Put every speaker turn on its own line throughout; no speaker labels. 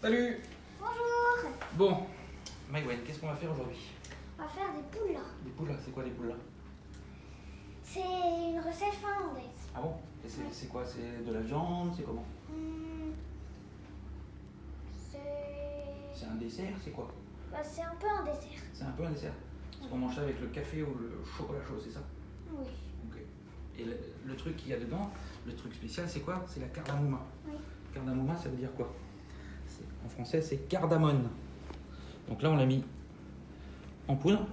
Salut.
Bonjour.
Bon, Maïwen, qu'est-ce qu'on va faire aujourd'hui?
On va faire des poules.
Des poules là, c'est quoi les poules là?
C'est une recette finlandaise.
Ah bon? Et c'est quoi? C'est de la viande? C'est comment? C'est un dessert? C'est quoi?
C'est un peu un dessert.
C'est un peu un dessert? Parce qu'on mange ça avec le café ou le chocolat chaud, c'est ça?
Oui.
Ok. Et le truc qu'il y a dedans, le truc spécial, c'est quoi? C'est la cardamoma.
Oui.
Cardamoma, ça veut dire quoi? En français, c'est cardamone. Donc là, on l'a mis en poudre.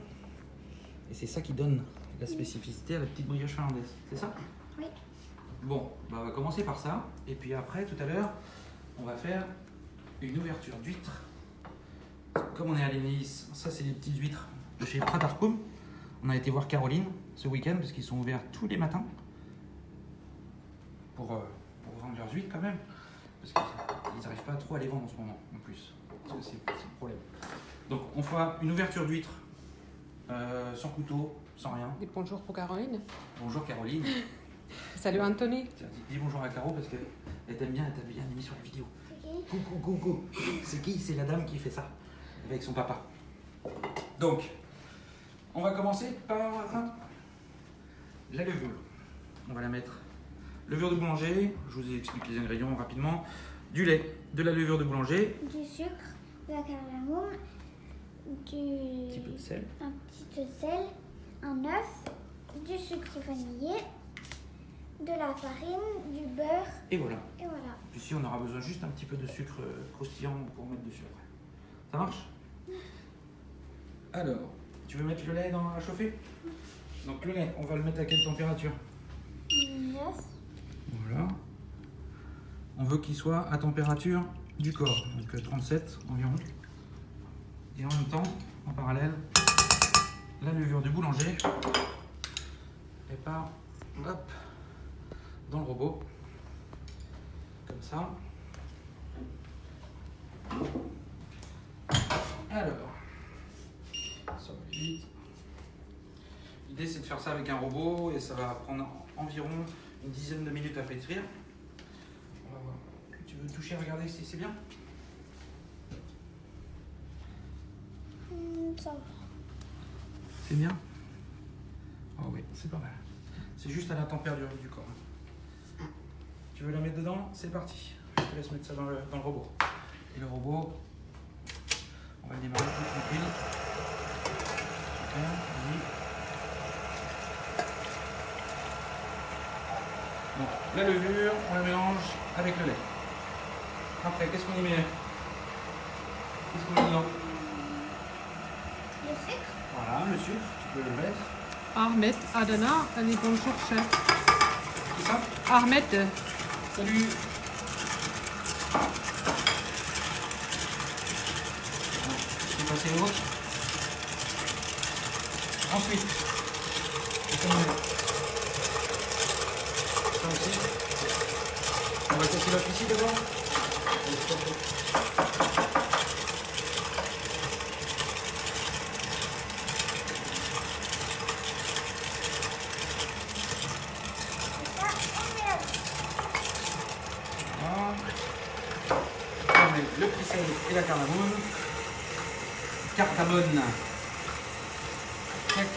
Et c'est ça qui donne la spécificité à la petite brioche finlandaise. C'est ça?
Oui.
Bon, bah on va commencer par ça. Et puis après, tout à l'heure, on va faire une ouverture d'huîtres. Comme on est à Nice, ça c'est les petites huîtres de chez Pratarkum. On a été voir Caroline ce week-end parce qu'ils sont ouverts tous les matins pour vendre leurs huîtres quand même. Parce qu'ils n'arrivent pas trop à les vendre en ce moment en plus. Parce que c'est le problème. Donc on fera une ouverture d'huîtres sans couteau, sans rien.
Et bonjour pour Caroline.
Bonjour Caroline.
Salut Anthony.
Tiens, dis bonjour à Caro parce qu'elle t'aime bien, elle t'a bien mis sur la vidéo.
C'est qui?
Coucou. C'est qui? C'est la dame qui fait ça avec son papa. Donc, on va commencer par la levure. On va la mettre. Levure de boulanger, je vous explique les ingrédients rapidement. Du lait, de la levure de boulanger,
Du sucre, de la cardamome,
un petit peu de sel,
un petit peu de sel, un œuf, du sucre vanillé, de la farine, du beurre,
et voilà.
et voilà.
Ici, on aura besoin juste un petit peu de sucre croustillant pour mettre dessus après. Ça marche? Alors, tu veux mettre le lait à chauffer? Donc le lait, on va le mettre à quelle température?
9.
Voilà. On veut qu'il soit à température du corps, donc 37 environ. Et en même temps, en parallèle, la levure du boulanger, elle part hop, dans le robot, comme ça. Alors, ça va vite. L'idée c'est de faire ça avec un robot et ça va prendre environ une dizaine de minutes à pétrir. On va voir. Tu veux toucher, regarder si c'est bien?
Ça va.
C'est bien? Oh oui, c'est pas mal. C'est juste à la température du corps. Tu veux la mettre dedans? C'est parti. Je te laisse mettre ça dans le robot. Et le robot, on va le démarrer tout tranquille. Super, vas-y. Donc, la levure, on la mélange avec le lait. Après, qu'est-ce qu'on y met? Qu'est-ce qu'on met dedans?
Le sucre.
Voilà, le sucre, tu peux le mettre.
Ahmed, Adana, allez bonjour chef.
Qui ça?
Ahmed,
Salut. Je vais passer l'autre. Ensuite, qu'est-ce qu'on met? Ça aussi. On va casser l'autre ici d'abord. Voilà. On met le petit sel et la cardamome. Cardamone. Tac.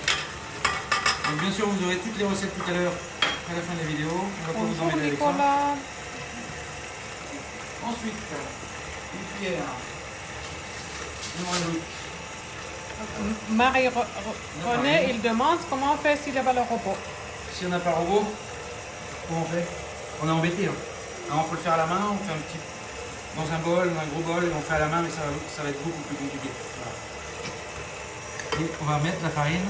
Donc bien sûr, vous aurez toutes les recettes tout à l'heure à la fin de la vidéo. On va pas vous
bonjour
embêter avec ça.
Nicolas.
Ensuite, une cuillère. On rajoute.
Marie-René, il demande comment on fait s'il n'y a pas le robot.
Si on n'a pas le robot, comment on fait? On est embêté. Hein. Alors, on peut le faire à la main, on fait un petit dans un bol, un gros bol, et on fait à la main, mais ça va être beaucoup plus compliqué. Voilà. Et on va mettre la farine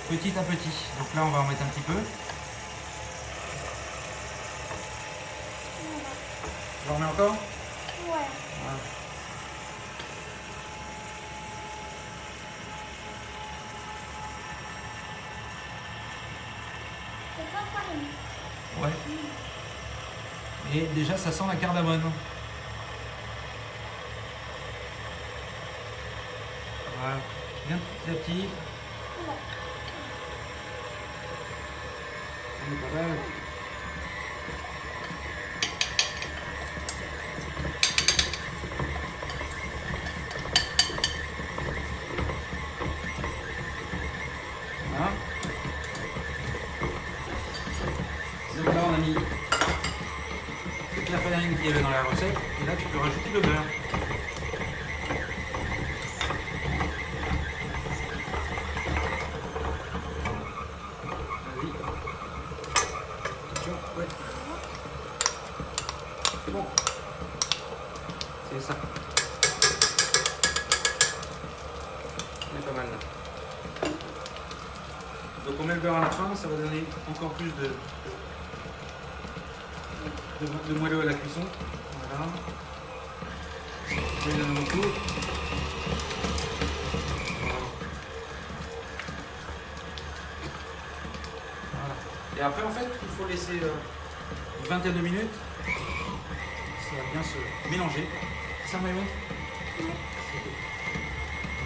petit à petit. Donc là, on va en mettre un petit peu. J'en remets encore?
Ouais.
Voilà.
C'est pas farine.
Ouais. Et déjà, ça sent la cardamone. Voilà. Bien petit à petit. C'est pas mal. qu'il y avait dans la recette. Et là, tu peux rajouter le beurre. Vas-y. Attention, ouais. C'est bon. C'est ça. On est pas mal là. Donc on met le beurre à la fin, ça va donner encore plus de moelleux à la cuisson. Voilà. Je donne mon tour. Voilà. Et après en fait il faut laisser une vingtaine de minutes. Ça va bien se mélanger. Ça Maëlle ?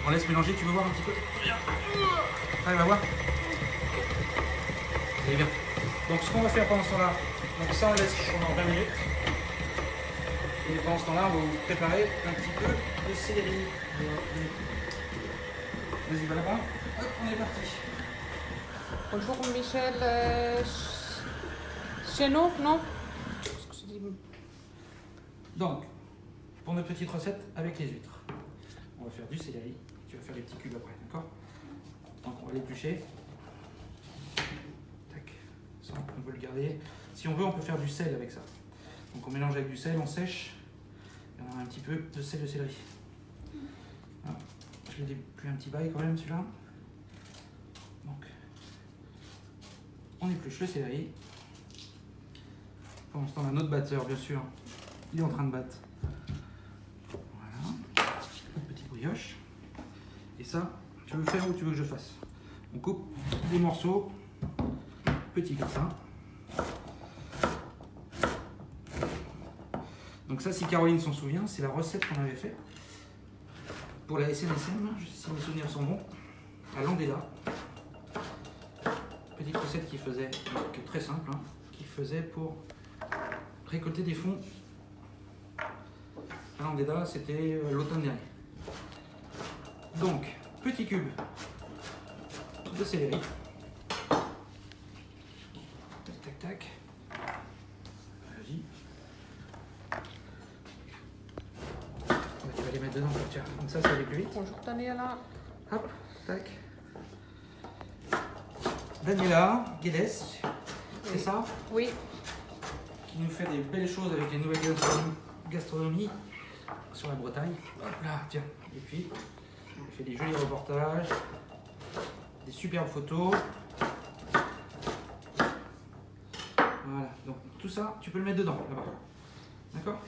On laisse mélanger, tu veux voir un petit peu ? Allez, va voir. Allez, bien. Donc ce qu'on va faire pendant ce temps-là, donc ça on laisse pendant 20 minutes. Et pendant ce temps-là, on va vous préparer un petit peu de céleri. Vas-y, va là-bas. Hop, on est parti.
Bonjour Michel. Chez nous, non?
Donc, pour notre petite recette avec les huîtres, on va faire du céleri. Tu vas faire les petits cubes après, d'accord? Donc on va l'éplucher. Tac. Ça, on peut le garder. Si on veut, on peut faire du sel avec ça. Donc on mélange avec du sel, on sèche. Et on a un petit peu de sel de céleri. Ah, je l'ai déplué un petit bail quand même celui-là. Donc, on épluche le céleri. Pendant ce temps, on a notre batteur, bien sûr. Il est en train de battre. Voilà. Une petite brioche. Et ça, tu veux faire ou tu veux que je fasse? On coupe des morceaux petits comme ça. Donc ça, si Caroline s'en souvient, c'est la recette qu'on avait faite pour la SNSM, si mes souvenirs sont bons, à Landella. Petite recette qui faisait, donc très simple, hein, qui faisait pour récolter des fonds. À Landella, c'était l'automne dernier. Donc, petit cube de céleri. Tac, tac, tac. Vas-y. Tu vas les mettre dedans, tiens. Comme ça va aller plus vite.
Bonjour Daniela.
Hop, tac. Daniela Guedes, c'est ça?
Oui.
Qui nous fait des belles choses avec les nouvelles gastronomies sur la Bretagne. Hop là, tiens. Et puis, elle fait des jolis reportages, des superbes photos. Voilà, donc tout ça, tu peux le mettre dedans, là-bas. D'accord?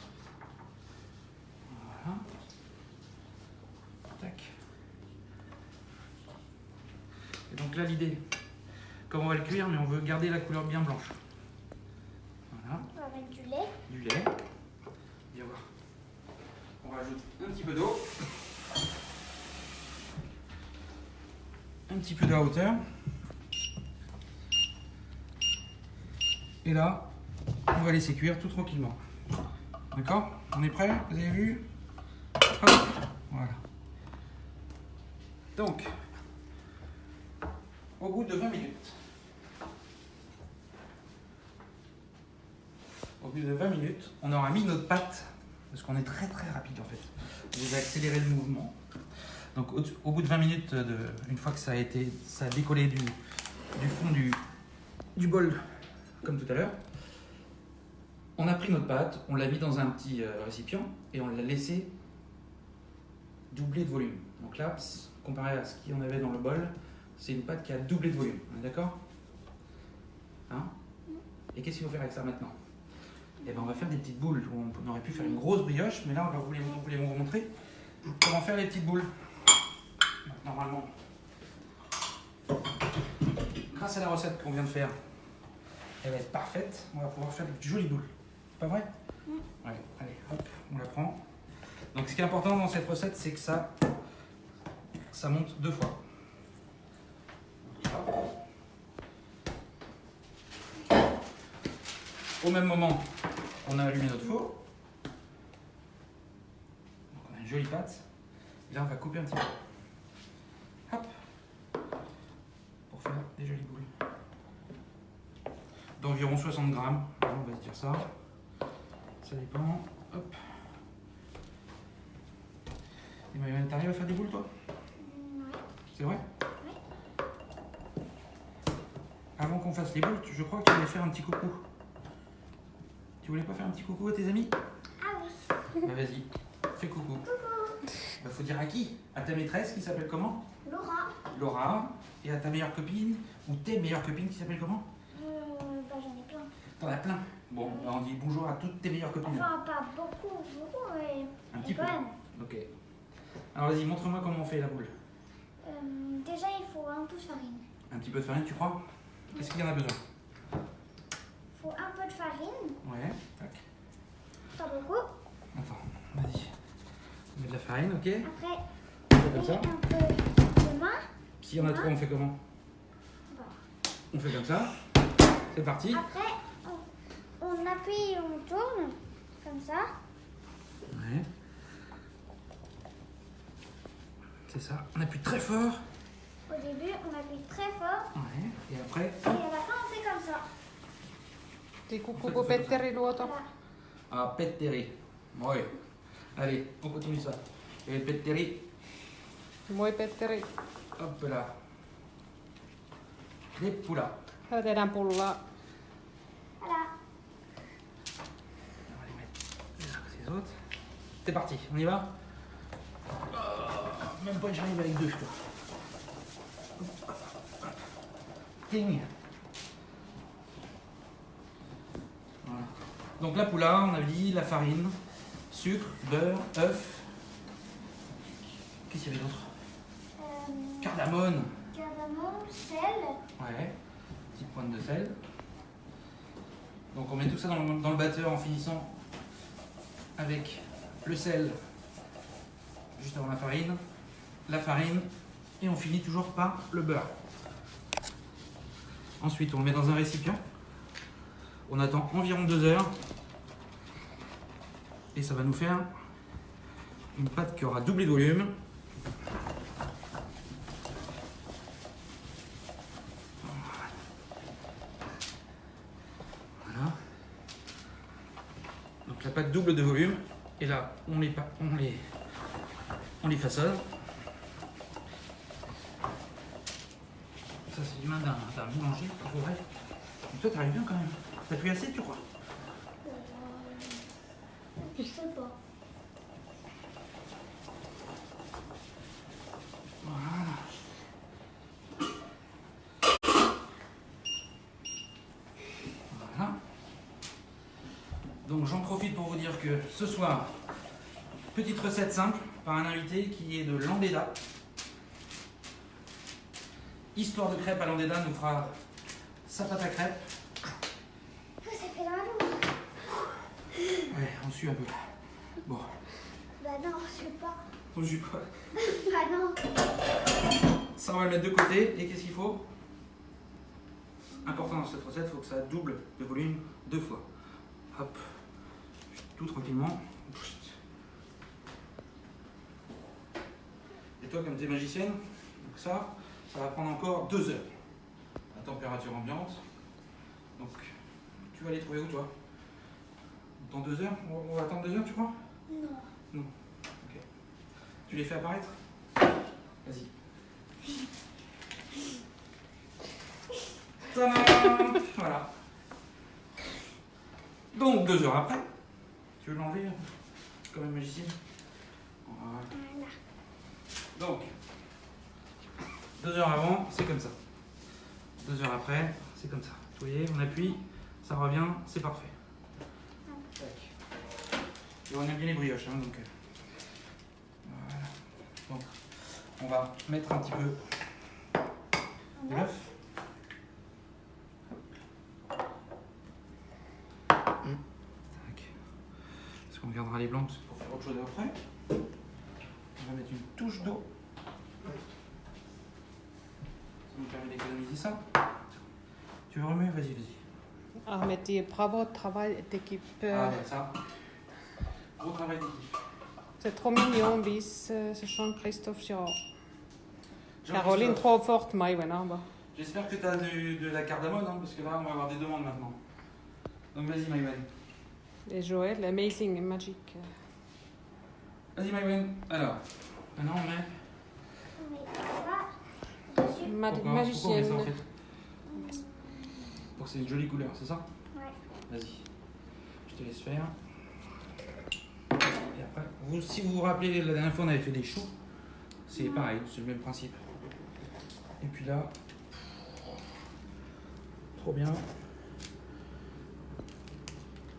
Voilà. Tac. Et donc là, l'idée, comme on va le cuire, mais on veut garder la couleur bien blanche. Voilà.
On va mettre du lait.
Du lait. Viens voir. On rajoute un petit peu d'eau. Un petit peu de la hauteur. Et là, on va laisser cuire tout tranquillement. D'accord? On est prêt? Vous avez vu? Hop. Voilà. Donc, au bout de 20 minutes, on aura mis notre pâte, parce qu'on est très très rapide en fait. On va accélérer le mouvement. Donc au bout de 20 minutes, une fois que ça a décollé du fond du bol, comme tout à l'heure, on a pris notre pâte, on l'a mis dans un petit récipient et on l'a laissé doubler de volume. Donc là, comparé à ce qu'il y en avait dans le bol, c'est une pâte qui a doublé de volume. On est d'accord? Hein? Et qu'est-ce qu'il faut faire avec ça maintenant? Eh ben, on va faire des petites boules. On aurait pu faire une grosse brioche, mais là, on va vous montrer comment faire les petites boules. Normalement, grâce à la recette qu'on vient de faire, elle va être parfaite. On va pouvoir faire de jolies boules. C'est pas vrai? Ouais, allez, hop, on la prend. Donc, ce qui est important dans cette recette, c'est que ça monte 2 fois. Au même moment, on a allumé notre four. Donc on a une jolie pâte. Et là, on va couper un petit peu. Hop. Pour faire des jolies boules. D'environ 60 grammes. On va se dire ça. Ça dépend. Hop. Et Maëvan, t'arrives à faire des boules toi?
Ouais.
C'est vrai?
Oui.
Avant qu'on fasse les boules, je crois que tu voulais faire un petit coucou. Tu voulais pas faire un petit coucou à tes amis?
Ah oui.
Bah vas-y, fais coucou. Bah faut dire à qui? À ta maîtresse qui s'appelle comment?
Laura.
Laura. Et à ta meilleure copine? Ou tes meilleures copines qui s'appellent comment?
Bah, j'en ai plein.
T'en as plein. Bon, bah, on dit bonjour à toutes tes meilleures copines.
Enfin, pas beaucoup, mais
Un petit peu.
quand même.
Ok. Alors vas-y, montre-moi comment on fait la boule.
Déjà, il faut un peu de farine.
Un petit peu de farine, tu crois? Est-ce qu'il y en a besoin?
Il faut un peu de farine,
Ouais, tac.
pas beaucoup.
Attends, vas-y. On met de la farine, ok?
Après,
On fait comme
oui,
ça.
un peu de main.
S'il y en a trop, on fait comment?
Voilà.
On fait comme ça. C'est parti.
Après, on appuie et on tourne, comme ça.
Ouais. C'est ça. On appuie très fort.
Au début, on appuie très fort.
Ouais. Et après.
Et à la fin, on fait comme ça.
Di kuku Petteri luoto.
Voilà.
Ah, Petteri. Ouais. Allez, on continue ça. Et Petteri.
Moi Petteri.
Hop là. Des poulas.
Täällä tehdään pullaa.
Voilà.
On va les mettre les uns après les autres. C'est parti, on y va? Oh, même pas que j'arrive avec deux, je crois. Ting. Voilà. Donc la poula, on a dit la farine, sucre, beurre, œuf. Qu'est-ce qu'il y avait d'autre? Cardamone.
Cardamome, sel.
Ouais. Petite pointe de sel. Donc on met tout ça dans le batteur en finissant avec le sel juste avant la farine et on finit toujours par le beurre. Ensuite on le met dans un récipient. On attend environ 2 heures et ça va nous faire une pâte qui aura doublé de volume. Voilà. Donc la pâte double de volume et là on les façonne. Ça c'est du main d'un boulanger, il faudrait. Et toi t'arrives bien quand même. T'as plus assez tu crois?
Je sais pas.
Voilà. Voilà. Donc j'en profite pour vous dire que ce soir, petite recette simple par un invité qui est de Landeda. Histoire de crêpes à Landeda nous fera sa pâte à crêpes.
Ah, ça fait la lourde.
Ouais, on suit un peu. Bon,
Bah non, je sais pas.
on suit pas.
Bah non.
Ça on va le mettre de côté. Et qu'est-ce qu'il faut? Important dans cette recette, il faut que ça double de volume 2 fois. Hop, tout tranquillement. Et toi, comme tu es magicienne, donc ça va prendre encore 2 heures à température ambiante. Donc, tu vas aller trouver où toi? Dans 2 heures? On va attendre 2 heures, tu crois?
Non.
Non. Ok. Tu les fais apparaître? Vas-y. Tadam! Voilà. Donc 2 heures après, tu veux l'enlever comme une magicienne? Voilà.
Voilà.
Donc 2 heures avant, c'est comme ça. 2 heures après, c'est comme ça. Vous voyez, on appuie, ça revient, c'est parfait. Tac. Et on aime bien les brioches, hein, donc voilà. Donc on va mettre un petit peu d'œuf. Tac. Parce qu'on gardera les blancs pour faire autre chose après. On va mettre une touche d'eau. Ça nous permet d'économiser ça. Tu veux remuer? Vas-y, vas-y.
Ahmed dit bravo, travail d'équipe.
Ah, ouais, ça. Gros travail d'équipe.
C'est trop mignon, bis. C'est Jean-Christophe Girard. Caroline,
Jean-Christophe,
trop forte, Maïwen. Hein,
j'espère que tu as de la cardamone, hein, parce que là, on va avoir des demandes maintenant. Donc vas-y, Maïwen.
Et Joël, Amazing Magic.
Vas-y, Maïwen. Alors, maintenant on met.
On met ça dessus.
Pourquoi on met ça en
Magicienne.
fait? Pour que c'est une jolie couleur, c'est ça?
Ouais.
Vas-y. Je te laisse faire. Et après, si vous vous rappelez, la dernière fois on avait fait des choux. C'est pareil, c'est le même principe. Et puis là, trop bien.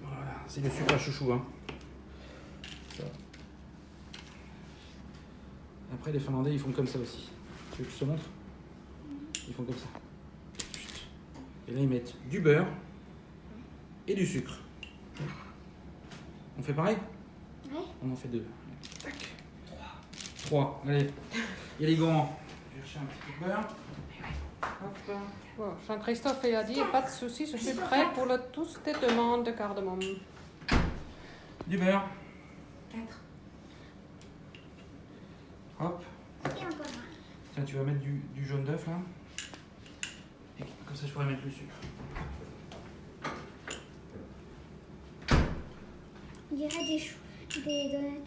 Voilà, c'est le sucre à chouchou. Hein. Ça. Après, les Finlandais, ils font comme ça aussi. Tu veux que je te montre? Ils font comme ça. Et là, ils mettent du beurre et du sucre. On fait pareil?
Ouais.
On en fait 2. Tac. 3. Allez. Il y a les grands. Je vais chercher un petit peu de beurre. Hop.
Bon, Jean-Christophe il a dit, pas de souci, je suis prêt pour tous tes demandes de cardamome.
Du beurre.
4.
Hop.
Et encore un.
Tiens, tu vas mettre du jaune d'œuf là. Et comme ça, je pourrais mettre le sucre.
On dirait des choux, des donuts.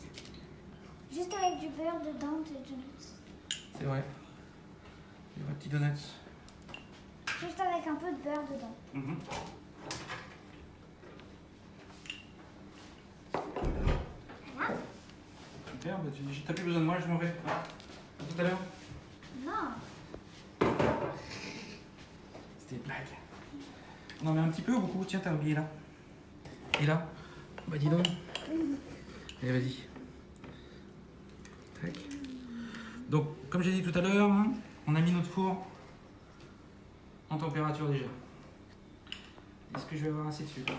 Juste avec du beurre dedans, des donuts.
C'est vrai. Des vrais petits donuts.
Juste avec un peu de beurre dedans.
Mhm.
Voilà.
Super, bah t'as plus besoin de moi, je m'en vais. À tout à l'heure.
Non.
C'était une blague. On en met un petit peu ou beaucoup? Tiens, t'as oublié là. Et là? Bah dis donc. Allez, vas-y. Tac. Donc, comme j'ai dit tout à l'heure, hein, on a mis notre four en température déjà. Est-ce que je vais avoir assez de sucre?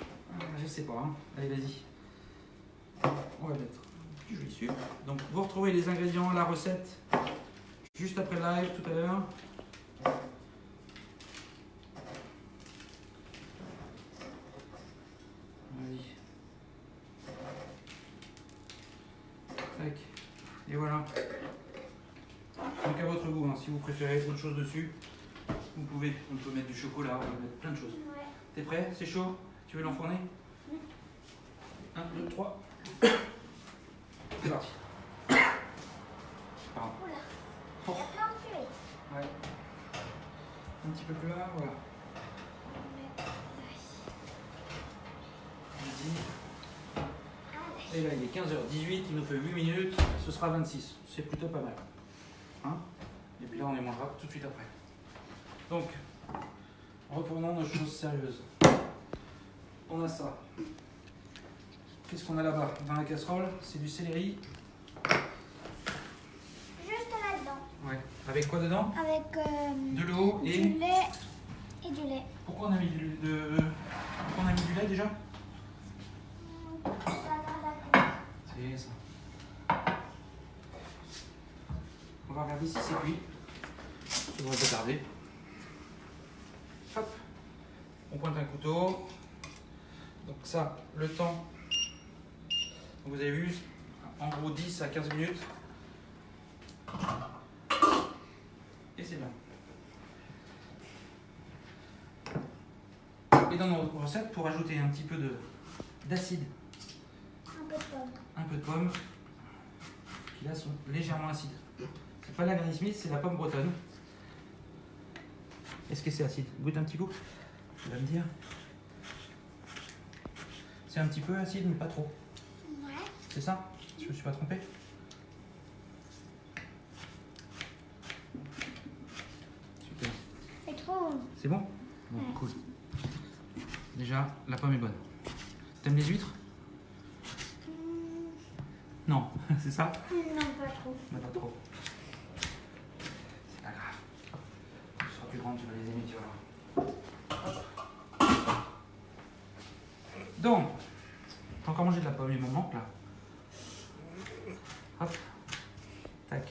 Je sais pas. Hein. Allez, vas-y. On va mettre du joli sucre. Donc, vous retrouvez les ingrédients, la recette, juste après le live tout à l'heure. Vas-y. Tac. Et voilà. Donc à votre goût, hein. Si vous préférez autre chose dessus, vous pouvez. On peut mettre du chocolat, on peut mettre plein de choses.
Ouais.
T'es prêt? C'est chaud? Tu veux l'enfourner? 1, 2, 3. C'est parti. Pardon.
Oula.
Oh.
Il y a plein de fumée.
Ouais. Un petit peu plus là, voilà. Vas-y. Et là il est 15h18, il nous fait 8 minutes, ce sera 26. C'est plutôt pas mal. Hein? Et puis là on les mangera tout de suite après. Donc, reprenons nos choses sérieuses. On a ça. Qu'est-ce qu'on a là-bas dans la casserole? C'est du céleri.
Juste là-dedans.
Ouais. Avec quoi dedans?
Avec
De l'eau
du
et...
lait et du lait.
Pourquoi on a mis Pourquoi on a mis du lait déjà? C'est ça. On va regarder si c'est cuit. Ça devrait pas tarder. Hop. On pointe un couteau. Donc ça, le temps. Donc vous avez vu, en gros 10 à 15 minutes. Et c'est bien. Et dans nos recettes, pour ajouter un petit peu d'acide,
Un peu de pomme.
un peu de pommes, qui là sont légèrement acides. C'est pas la Granny Smith, c'est la pomme bretonne. Est-ce que c'est acide? Goûte un petit coup. Tu vas me dire. C'est un petit peu acide, mais pas trop.
Ouais.
C'est ça? Je me suis pas trompé? Super.
C'est trop.
C'est bon? Bon,
Ouais.
cool. Déjà, la pomme est bonne. T'aimes les huîtres? Non, c'est ça?
Non, pas trop.
Mais pas trop. C'est pas grave. Tu seras plus grande, tu vas les aimer, tu vas voir. Donc, t'as encore mangé de la pomme, il m'en manque là. Hop. Tac.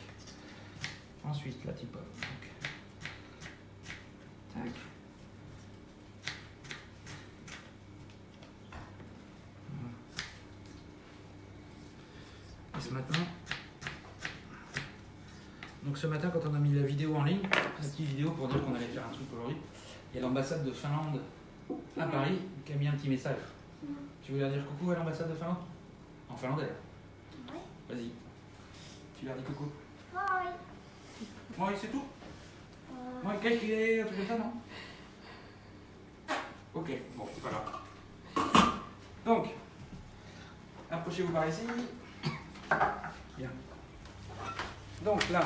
Ensuite, la petite pomme. Donc. Tac. Voilà. Et ce matin, donc ce matin, quand on a mis la vidéo en ligne, la petite vidéo pour dire qu'on allait faire un truc aujourd'hui, il y a l'ambassade de Finlande à Paris qui a mis un petit message. Tu veux leur dire coucou à l'ambassade de Finlande? En finlandais.
Ouais.
Vas-y. Tu leur dis coucou.
Moi.
Moi, c'est tout? Moi, qu'est-ce qu'il est? Un truc comme ça, non? Ok, bon, c'est pas grave. Donc, approchez-vous par ici. Bien. Donc là,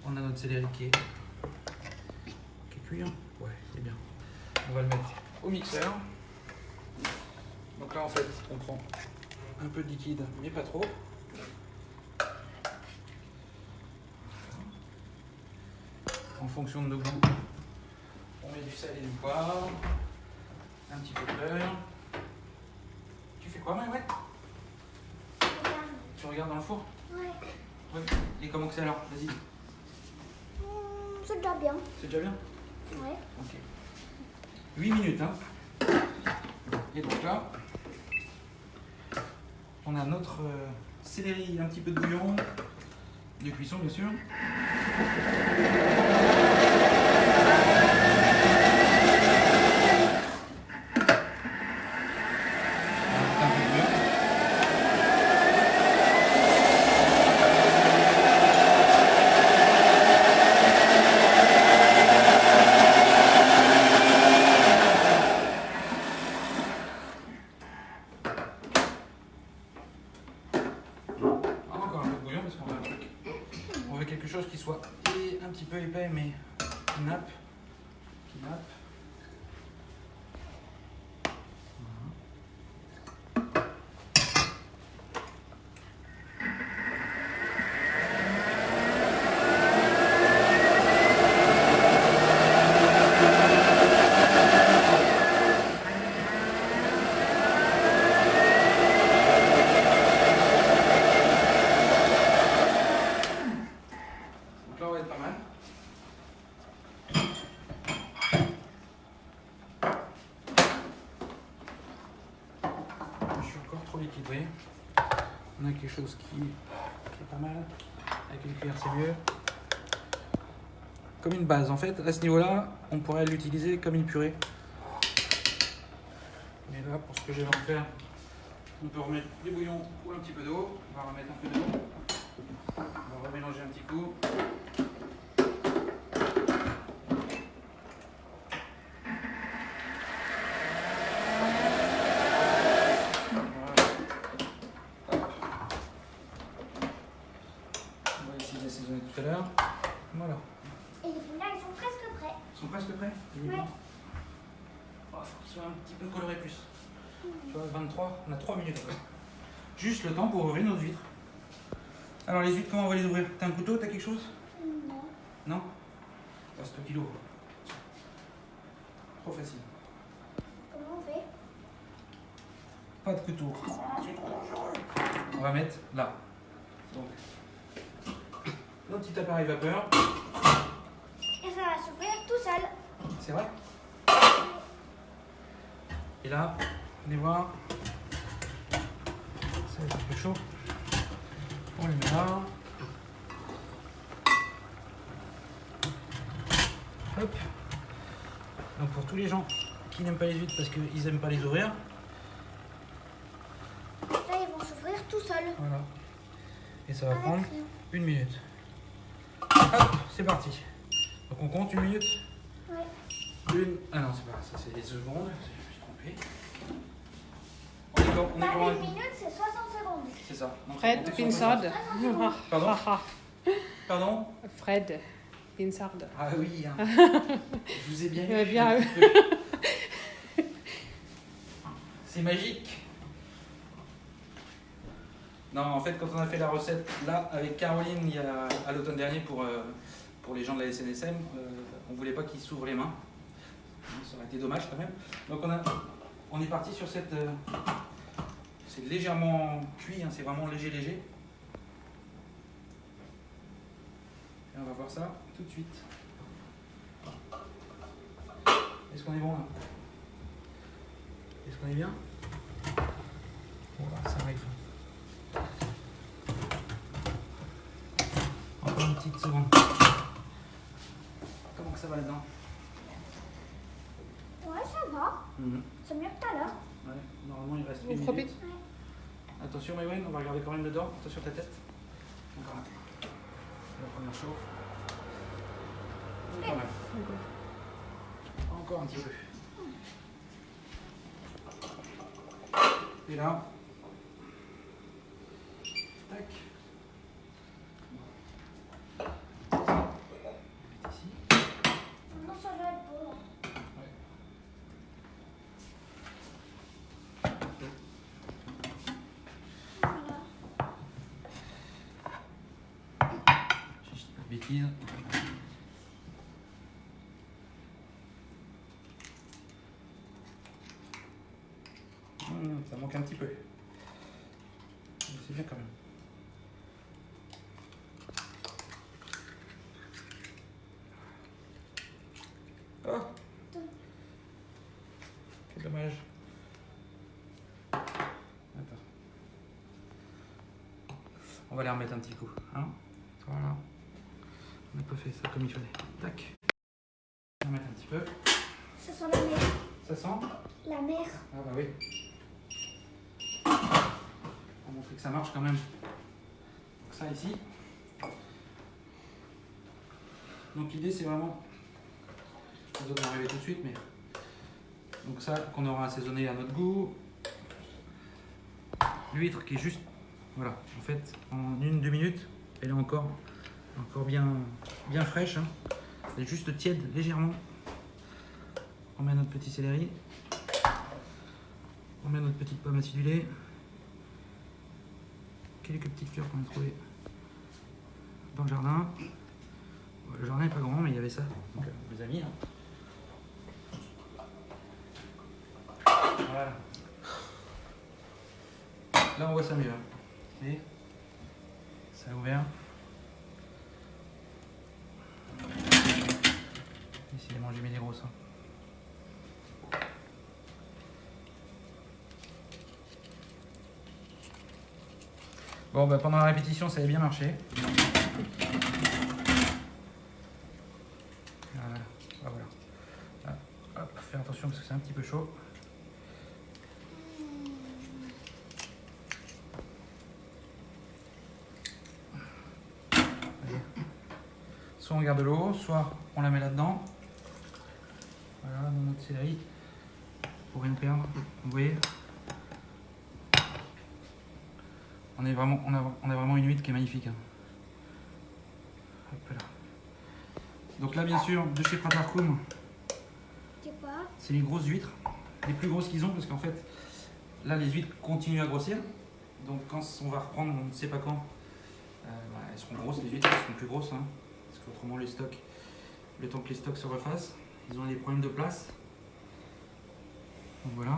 on a notre céleri qui est cuit. Hein. Ouais, c'est bien. On va le mettre au mixeur. Donc là, en fait, on prend un peu de liquide, mais pas trop. En fonction de nos goûts, on met du sel et du poivre, un petit peu de beurre. Tu fais quoi, Maëlle? Tu regardes dans le four?
Ouais.
Ouais. Et comment que c'est alors? Vas-y.
C'est déjà bien.
C'est déjà bien?
Ouais.
Ok. 8 minutes, hein. Et donc là, on a notre céleri, un petit peu de bouillon, de cuisson bien sûr. Un peu de bouillon. Encore un peu de bouillon parce qu'on veut un truc. On veut quelque chose qui soit un petit peu épais mais qui nappe. Qui nappe. Donc là on va être pas mal. Je suis encore trop liquide, vous voyez. On a quelque chose qui est pas mal. Avec une cuillère, c'est mieux. Comme une base. En fait, à ce niveau-là, on pourrait l'utiliser comme une purée. Mais là, pour ce que j'ai envie de faire, on peut remettre du bouillon ou un petit peu d'eau. On va remettre un peu d'eau. On va remélanger un petit coup. On va essayer d'assaisonner tout à l'heure. Voilà.
Et les épinards, ils sont presque prêts.
Ils sont presque prêts?
Ouais.
Oh, faut qu'ils soient un petit peu colorés plus. Tu vois, 23, on a 3 minutes encore. Juste le temps pour ouvrir nos huîtres. Alors les huîtres, comment on va les ouvrir? T'as un couteau? T'as quelque chose?
Non.
Non? Ah, c'est toi qui l'ouvre. Trop facile.
Comment on fait?
Pas de couteau. On va mettre là. Donc, notre petit appareil vapeur.
Et ça va s'ouvrir tout seul.
C'est vrai? Et là, venez voir. Ça va être un peu chaud. On les met là. Hop. Donc pour tous les gens qui n'aiment pas les huîtres parce qu'ils n'aiment pas les ouvrir,
Là, ils vont s'ouvrir tout seuls.
voilà. Et ça va
Avec
prendre
rien.
1 minute. Hop, c'est parti. Donc on compte 1 minute.
Ouais.
Ah non, c'est pas ça, c'est des secondes. Je me suis trompé. On est
Bah,
comment?
1 minute, c'est 60 secondes.
C'est ça. Donc,
Fred
on compte sur
Pinsard.
Pardon? Pardon?
Fred Pinsard.
Ah oui, hein. Je vous ai bien
Ouais,
vu.
bien.
C'est magique. Non, en fait, quand on a fait la recette là avec Caroline à l'automne dernier pour les gens de la SNSM, on voulait pas qu'ils s'ouvrent les mains. Ça aurait été dommage quand même. Donc on est parti sur cette. C'est légèrement cuit, hein, c'est vraiment léger. Et on va voir ça tout de suite. Est-ce qu'on est bon là? Est-ce qu'on est bien? Voilà, ça arrive. Encore une petite seconde. Comment que ça va là-dedans?
Ouais, Ouais, ça va. C'est mieux que tout à l'heure.
Ouais, normalement il reste
Vous
8 minutes.
profitez.
Attention Maïwen, on va regarder quand même dedans. Attention ta tête. Encore un. La première chauffe. Quand même. Encore un petit peu. Et là. Tac. Ici.
Non, ça va être beau.
Ouais.
Voilà.
Je dis pas de bêtises. Ça manque un petit peu. Mais c'est bien quand même. Oh! Quel dommage. Attends. On va les remettre un petit coup. Hein, voilà. On n'a pas fait ça comme il fallait. Tac. On va mettre un petit peu.
Ça sent la mer.
Ça sent?
La mer.
Ah bah oui. Pour montrer que ça marche quand même. Donc ça ici. Donc l'idée c'est vraiment, ça doit arriver tout de suite, mais donc ça qu'on aura assaisonné à notre goût. L'huître qui est juste, voilà, en fait en 1-2 minutes, elle est encore bien fraîche, hein. Elle est juste tiède légèrement. On met notre petit céleri, on met notre petite pomme acidulée, quelques petites fleurs qu'on a trouvées dans le jardin. Le jardin n'est pas grand, mais il y avait ça, donc on les a mis. Hein. Voilà. Là on voit ça mieux. Hein. Vous voyez, ça a ouvert. Décidément j'ai mis des grosses. Hein. Bon, bah, pendant la répétition, ça avait bien marché. Voilà. Ah, voilà. Ah, hop, fais attention parce que c'est un petit peu chaud. Allez. Soit on garde l'eau, soit on la met là-dedans. Voilà, dans notre céleri. Pour rien perdre. Vous voyez ? On a vraiment une huître qui est magnifique. Hein. Hop là. Donc là, bien sûr, de chez Pratarkoum,
C'est quoi?
c'est les grosses huîtres, les plus grosses qu'ils ont, parce qu'en fait, là, les huîtres continuent à grossir. Donc quand on va reprendre, on ne sait pas quand, elles seront grosses, les huîtres, elles seront plus grosses. Hein, parce qu'autrement, les stocks, le temps que les stocks se refassent, ils ont des problèmes de place. Donc voilà.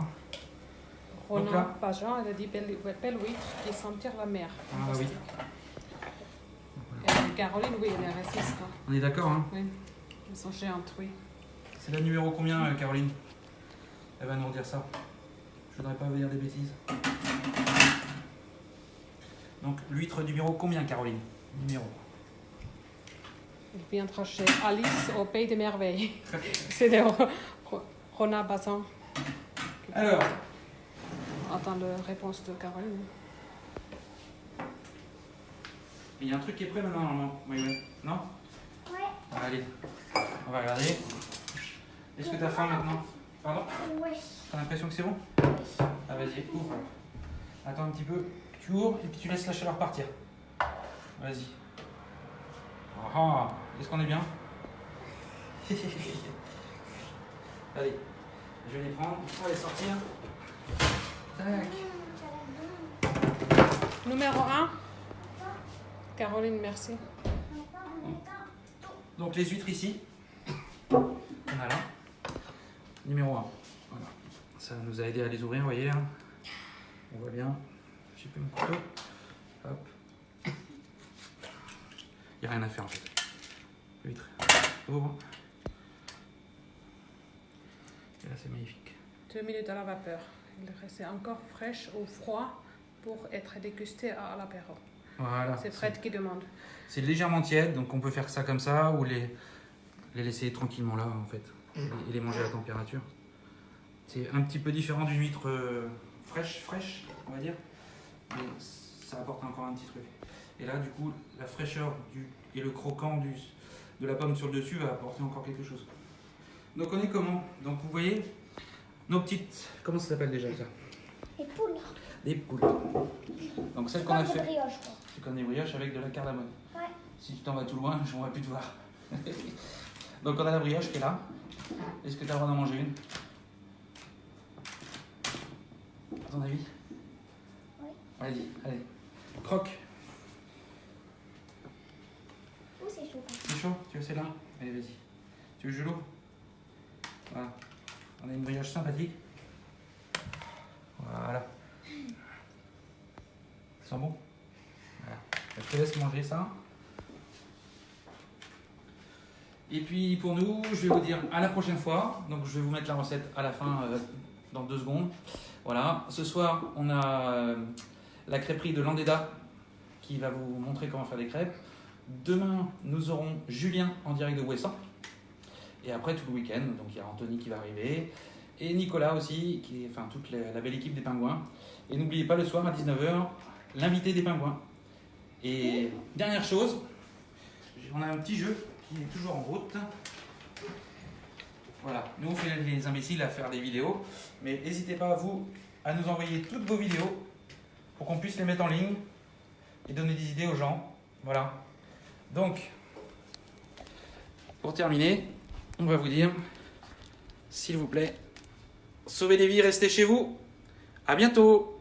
Donc
Ronan
là-
Pajan, elle a dit belle huître qui sentir la mer.
Ah oui.
Et Caroline, oui, elle est résistante.
On est d'accord, hein?
Oui, elles sont géantes, oui.
C'est la numéro combien, Caroline? Elle va nous redire ça. Je voudrais pas vous dire des bêtises. Donc, l'huître numéro combien, Caroline? Numéro.
Elle viendra chez Alice au Pays des Merveilles. C'est de Ronan Pajan.
Alors,
Attends la réponse de Caroline.
il y a un truc qui est prêt maintenant, normalement. Oui. Non?
Ouais.
Allez, on va regarder. Est-ce que tu as faim maintenant? Pardon?
Ouais.
T'as l'impression que c'est bon? Ah, vas-y, ouvre. Attends un petit peu. Tu ouvres et puis tu laisses la chaleur partir. Vas-y. Ah, est-ce qu'on est bien? Allez, je vais les prendre. On va les sortir. Tac.
Numéro 1. Caroline, merci.
Donc les huîtres ici. Voilà. Numéro 1. Voilà. Ça nous a aidé à les ouvrir, vous voyez là. On voit bien. J'ai pris mon couteau. Hop. Il n'y a rien à faire en fait. L'huître. Ouvre. Et là c'est magnifique.
2 minutes à la vapeur. Elle restait encore fraîche au froid pour être dégustée à l'apéro.
Voilà.
C'est Fred qui demande.
C'est légèrement tiède, donc on peut faire ça comme ça ou les laisser tranquillement là en fait. Et les manger à la température. C'est un petit peu différent d'une huître fraîche, on va dire. Mais ça apporte encore un petit truc. Et là, du coup, la fraîcheur et le croquant de la pomme sur le dessus va apporter encore quelque chose. Donc on est comment? Donc vous voyez, nos petites... Comment ça s'appelle déjà ça?
Les poules.
Des poules. Donc celle qu'on a fait,
Brioche, quoi.
c'est comme des brioches avec de la cardamome.
Ouais.
Si tu t'en vas tout loin, je ne pourrai plus te voir. Donc on a la brioche qui est là. Est-ce que tu as le droit d'en manger une? À ton avis?
Oui.
Allez. Croque.
Ou c'est chaud.
C'est chaud? Tu veux celle-là? Allez, vas-y. Tu veux l'eau? Voilà. On a une brioche sympathique. Voilà. Ça sent bon? Voilà. Je te laisse manger ça. Et puis pour nous, je vais vous dire à la prochaine fois. Donc je vais vous mettre la recette à la fin dans 2 secondes. Voilà. Ce soir, on a la crêperie de Landeda qui va vous montrer comment faire des crêpes. Demain, nous aurons Julien en direct de Ouessant. Et après, tout le week-end, donc il y a Anthony qui va arriver. Et Nicolas aussi, toute la belle équipe des Pingouins. Et n'oubliez pas le soir à 19h, l'invité des Pingouins. Et dernière chose, on a un petit jeu qui est toujours en route. Voilà, nous on fait les imbéciles à faire des vidéos. Mais n'hésitez pas à nous envoyer toutes vos vidéos pour qu'on puisse les mettre en ligne et donner des idées aux gens. Voilà. Donc, pour terminer, on va vous dire, s'il vous plaît, sauvez des vies, restez chez vous. À bientôt.